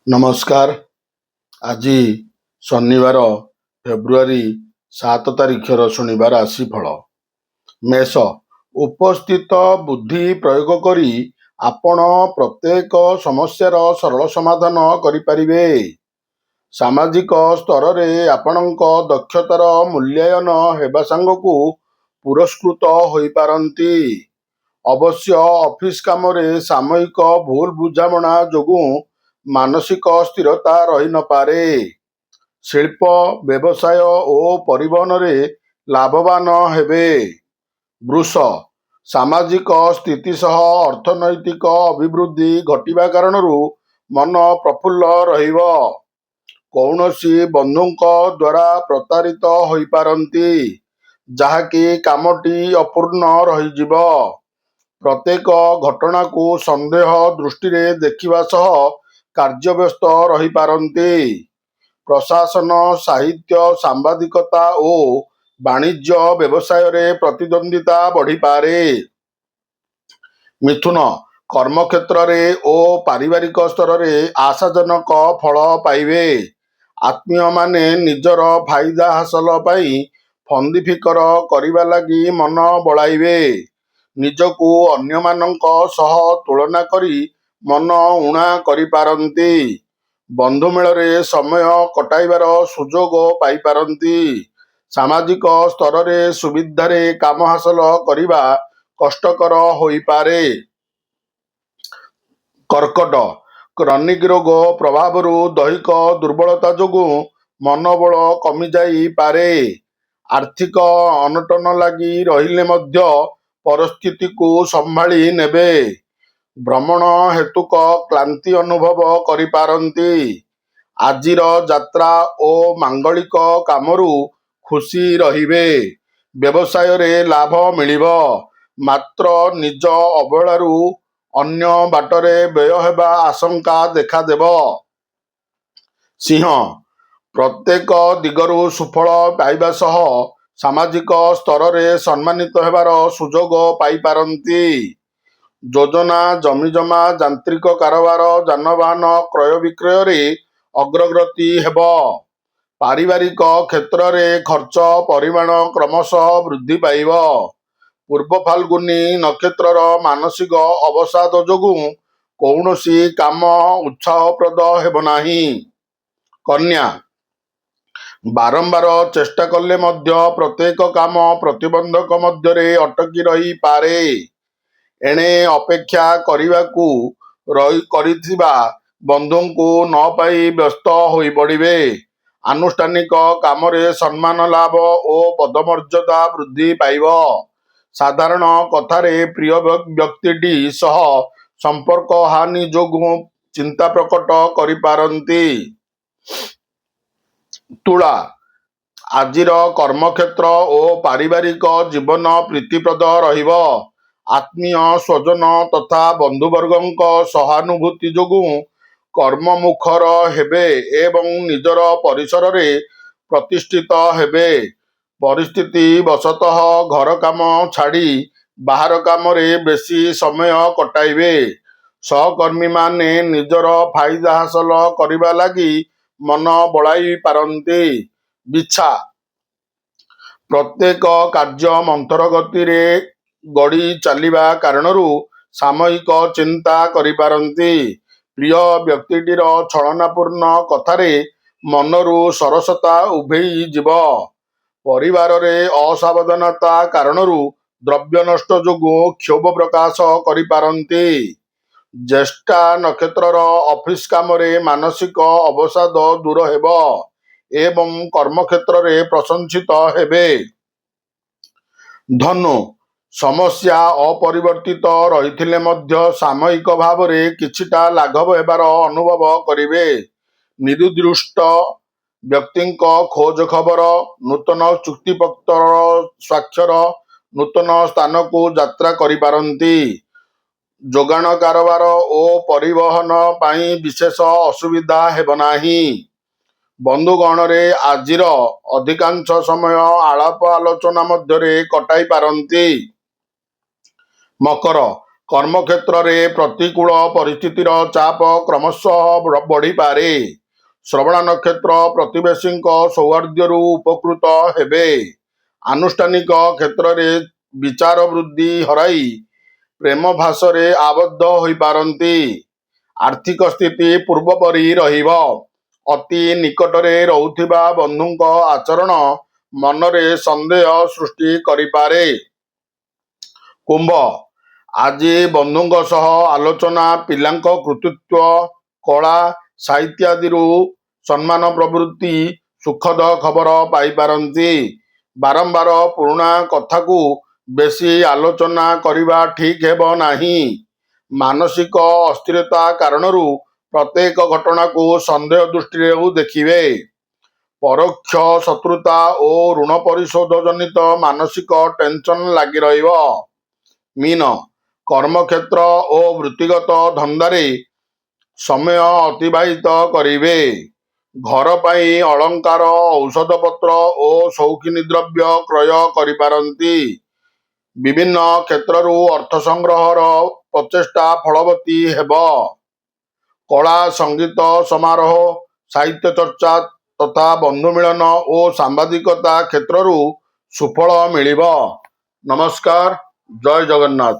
ନମସ୍କାର। ଆଜି ଶନିବାର ଫେବୃଆରୀ 7 ତାରିଖର ଶୁଣିବା ରାଶିଫଳ। ମେଷ, ଉପସ୍ଥିତ ବୁଦ୍ଧି ପ୍ରୟୋଗ କରି ଆପଣ ପ୍ରତ୍ୟେକ ସମସ୍ୟାର ସରଳ ସମାଧାନ କରିପାରିବେ। ସାମାଜିକ ସ୍ତରରେ ଆପଣଙ୍କ ଦକ୍ଷତାର ମୂଲ୍ୟାୟନ ହେବା ସାଙ୍ଗକୁ ପୁରସ୍କୃତ ହୋଇପାରନ୍ତି। ଅବଶ୍ୟ ଅଫିସ କାମରେ ସାମୟିକ ଭୁଲ ବୁଝାମଣା ଯୋଗୁଁ ମାନସିକ ସ୍ଥିରତା ରହିନପାରେ। ଶିଳ୍ପ, ବ୍ୟବସାୟ ଓ ପରିବହନରେ ଲାଭବାନ ହେବେ। ବୃଷ, ସାମାଜିକ ସ୍ଥିତି ସହ ଅର୍ଥନୈତିକ ଅଭିବୃଦ୍ଧି ଘଟିବା କାରଣରୁ ମନ ପ୍ରଫୁଲ୍ଲ ରହିବ। କୌଣସି ବନ୍ଧୁଙ୍କ ଦ୍ୱାରା ପ୍ରତାରିତ ହୋଇପାରନ୍ତି, ଯାହାକି କାମଟି ଅପୂର୍ଣ୍ଣ ରହିଯିବ। ପ୍ରତ୍ୟେକ ଘଟଣାକୁ ସନ୍ଦେହ ଦୃଷ୍ଟିରେ ଦେଖିବା ସହ କାର୍ଯ୍ୟବ୍ୟସ୍ତ ରହିପାରନ୍ତି। ପ୍ରଶାସନ, ସାହିତ୍ୟ, ସାମ୍ବାଦିକତା ଓ ବାଣିଜ୍ୟ ବ୍ୟବସାୟରେ ପ୍ରତିଦ୍ୱନ୍ଦ୍ୱିତା ବଢ଼ିପାରେ। ମିଥୁନ, କର୍ମକ୍ଷେତ୍ରରେ ଓ ପାରିବାରିକ ସ୍ତରରେ ଆଶାଜନକ ଫଳ ପାଇବେ। ଆତ୍ମୀୟମାନେ ନିଜର ଫାଇଦା ହାସଲ ପାଇଁ ଫନ୍ଦିଫିକର କରିବା ଲାଗି ମନ ବଳାଇବେ। ନିଜକୁ ଅନ୍ୟମାନଙ୍କ ସହ ତୁଳନା କରି ମନ ଊଣା କରିପାରନ୍ତି। ବନ୍ଧୁମେଳରେ ସମୟ କଟାଇବାର ସୁଯୋଗ ପାଇପାରନ୍ତି। ସାମାଜିକ ସ୍ତରରେ ସୁବିଧାରେ କାମ ହାସଲ କରିବା କଷ୍ଟକର ହୋଇପାରେ। କର୍କଟ, କ୍ରନିକ୍ ରୋଗ ପ୍ରଭାବରୁ ଦୈହିକ ଦୁର୍ବଳତା ଯୋଗୁଁ ମନୋବଳ କମିଯାଇପାରେ। ଆର୍ଥିକ ଅନଟନ ଲାଗି ରହିଲେ ମଧ୍ୟ ପରିସ୍ଥିତିକୁ ସମ୍ଭାଳି ନେବେ। ଭ୍ରମଣ ହେତୁକ କ୍ଳାନ୍ତି ଅନୁଭବ କରିପାରନ୍ତି। ଆଜିର ଯାତ୍ରା ଓ ମାଙ୍ଗଳିକ କାମରୁ ଖୁସି ରହିବେ। ବ୍ୟବସାୟରେ ଲାଭ ମିଳିବ, ମାତ୍ର ନିଜ ଅବହେଳାରୁ ଅନ୍ୟ ବାଟରେ ବ୍ୟୟ ହେବା ଆଶଙ୍କା ଦେଖାଦେବ। ସିଂହ, ପ୍ରତ୍ୟେକ ଦିଗରୁ ସୁଫଳ ପାଇବା ସହ ସାମାଜିକ ସ୍ତରରେ ସମ୍ମାନିତ ହେବାର ସୁଯୋଗ ପାଇପାରନ୍ତି। ଯୋଜନା, ଜମିଜମା, ଯାନ୍ତ୍ରିକ କାରବାର, ଯାନବାହନ କ୍ରୟ ବିକ୍ରୟରେ ଅଗ୍ରଗତି ହେବ। ପାରିବାରିକ କ୍ଷେତ୍ରରେ ଖର୍ଚ୍ଚ ପରିମାଣ କ୍ରମଶଃ ବୃଦ୍ଧି ପାଇବ। ପୂର୍ବ ଫାଲ୍ଗୁନୀ ନକ୍ଷତ୍ରର ମାନସିକ ଅବସାଦ ଯୋଗୁଁ କୌଣସି କାମ ଉତ୍ସାହପ୍ରଦ ହେବ ନାହିଁ। କନ୍ୟା, ବାରମ୍ବାର ଚେଷ୍ଟା କଲେ ମଧ୍ୟ ପ୍ରତ୍ୟେକ କାମ ପ୍ରତିବନ୍ଧକ ମଧ୍ୟରେ ଅଟକି ରହିପାରେ। ଏଣେ ଅପେକ୍ଷା କରିବାକୁ କରିଥିବା ବନ୍ଧୁଙ୍କୁ ନ ପାଇ ବ୍ୟସ୍ତ ହୋଇପଡ଼ିବେ। ଆନୁଷ୍ଠାନିକ କାମରେ ସମ୍ମାନ ଲାଭ ଓ ପଦମର୍ଯ୍ୟାଦା ବୃଦ୍ଧି ପାଇବ। ସାଧାରଣ କଥାରେ ପ୍ରିୟ ବ୍ୟକ୍ତିଟି ସହ ସମ୍ପର୍କ ହାନି ଯୋଗୁଁ ଚିନ୍ତା ପ୍ରକଟ କରିପାରନ୍ତି। ତୁଳା, ଆଜିର କର୍ମକ୍ଷେତ୍ର ଓ ପାରିବାରିକ ଜୀବନ ପ୍ରୀତିପ୍ରଦ ରହିବ। ଆତ୍ମୀୟ ସ୍ୱଜନ ତଥା ବନ୍ଧୁବର୍ଗଙ୍କ ସହାନୁଭୂତି ଯୋଗୁଁ କର୍ମମୁଖର ହେବେ ଏବଂ ନିଜର ପରିସରରେ ପ୍ରତିଷ୍ଠିତ ହେବେ। ପରିସ୍ଥିତି ବଶତଃ ଘର କାମ ଛାଡ଼ି ବାହାର କାମରେ ବେଶୀ ସମୟ କଟାଇବେ। ସହକର୍ମୀମାନେ ନିଜର ଫାଇଦା ହାସଲ କରିବା ଲାଗି ମନ ବଳାଇ ପାରନ୍ତି। ବିଛା, ପ୍ରତ୍ୟେକ କାର୍ଯ୍ୟ ମନ୍ଥର ଗତିରେ ଗଡ଼ି ଚାଲିବା କାରଣରୁ ସାମୟିକ ଚିନ୍ତା କରିପାରନ୍ତି। ପ୍ରିୟ ବ୍ୟକ୍ତିଟିର ଛଳନାପୂର୍ଣ୍ଣ କଥାରେ ମନରୁ ସରସତା ଉଭେଇଯିବ। ପରିବାରରେ ଅସାବଧାନତା କାରଣରୁ ଦ୍ରବ୍ୟ ନଷ୍ଟ ଯୋଗୁଁ କ୍ଷୋଭ ପ୍ରକାଶ କରିପାରନ୍ତି। ଜ୍ୟେଷ୍ଠା ନକ୍ଷତ୍ରର ଅଫିସ କାମରେ ମାନସିକ ଅବସାଦ ଦୂର ହେବ ଏବଂ କର୍ମକ୍ଷେତ୍ରରେ ପ୍ରଶଂସିତ ହେବେ। ଧନୁ, ସମସ୍ୟା ଅପରିବର୍ତ୍ତିତ ରହିଥିଲେ ମଧ୍ୟ ସାମୟିକ ଭାବରେ କିଛିଟା ଲାଘବ ହେବାର ଅନୁଭବ କରିବେ। ନିରୁଦ୍ଦିଷ୍ଟ ବ୍ୟକ୍ତିଙ୍କ ଖୋଜ ଖବର, ନୂତନ ଚୁକ୍ତିପତ୍ର ସ୍ୱାକ୍ଷର, ନୂତନ ସ୍ଥାନକୁ ଯାତ୍ରା କରିପାରନ୍ତି। ଯୋଗାଣ କାରବାର ଓ ପରିବହନ ପାଇଁ ବିଶେଷ ଅସୁବିଧା ହେବ ନାହିଁ। ବନ୍ଧୁଗଣରେ ଆଜିର ଅଧିକାଂଶ ସମୟ ଆଳାପ ଆଲୋଚନା ମଧ୍ୟରେ କଟାଇ ପାରନ୍ତି। ମକର, କର୍ମକ୍ଷେତ୍ରରେ ପ୍ରତିକୂଳ ପରିସ୍ଥିତିର ଚାପ କ୍ରମଶଃ ବଢ଼ିପାରେ। ଶ୍ରବଣ ନକ୍ଷତ୍ର ପ୍ରତିବେଶୀଙ୍କ ସୌହାର୍ଦ୍ଦ୍ୟରୁ ଉପକୃତ ହେବେ। ଆନୁଷ୍ଠାନିକ କ୍ଷେତ୍ରରେ ବିଚାର ବୃଦ୍ଧି ହରାଇ ପ୍ରେମ ଭାସରେ ଆବଦ୍ଧ ହୋଇପାରନ୍ତି। ଆର୍ଥିକ ସ୍ଥିତି ପୂର୍ବପରି ରହିବ। ଅତି ନିକଟରେ ରହୁଥିବା ବନ୍ଧୁଙ୍କ ଆଚରଣ ମନରେ ସନ୍ଦେହ ସୃଷ୍ଟି କରିପାରେ। କୁମ୍ଭ, ଆଜି ବନ୍ଧୁଙ୍କ ସହ ଆଲୋଚନା ପିଲାଙ୍କ କୃତିତ୍ୱ, କଳା, ସାହିତ୍ୟ ଆଦିରୁ ସମ୍ମାନ ପ୍ରଭୃତି ସୁଖଦ ଖବର ପାଇପାରନ୍ତି। ବାରମ୍ବାର ପୁରୁଣା କଥାକୁ ବେଶୀ ଆଲୋଚନା କରିବା ଠିକ୍ ହେବ ନାହିଁ। ମାନସିକ ଅସ୍ଥିରତା କାରଣରୁ ପ୍ରତ୍ୟେକ ଘଟଣାକୁ ସନ୍ଦେହ ଦୃଷ୍ଟିରେ ଦେଖିବେ। ପରୋକ୍ଷ ଶତ୍ରୁତା ଓ ଋଣ ପରିଶୋଧ ଜନିତ ମାନସିକ ଟେନସନ୍ ଲାଗି ରହିବ। ମୀନ, କର୍ମକ୍ଷେତ୍ର ଓ ବୃତ୍ତିଗତ ଧନ୍ଦାରେ ସମୟ ଅତିବାହିତ କରିବେ। ଘର ପାଇଁ ଅଳଙ୍କାର, ଔଷଧପତ୍ର ଓ ସୌଖିନୀ ଦ୍ରବ୍ୟ କ୍ରୟ କରିପାରନ୍ତି। ବିଭିନ୍ନ କ୍ଷେତ୍ରରୁ ଅର୍ଥ ସଂଗ୍ରହର ପ୍ରଚେଷ୍ଟା ଫଳବତୀ ହେବ। କଳା, ସଙ୍ଗୀତ ସମାରୋହ, ସାହିତ୍ୟ ଚର୍ଚ୍ଚା ତଥା ବନ୍ଧୁ ମିଳନ ଓ ସାମ୍ବାଦିକତା କ୍ଷେତ୍ରରୁ ସୁଫଳ ମିଳିବ। ନମସ୍କାର। ଜୟ ଜଗନ୍ନାଥ।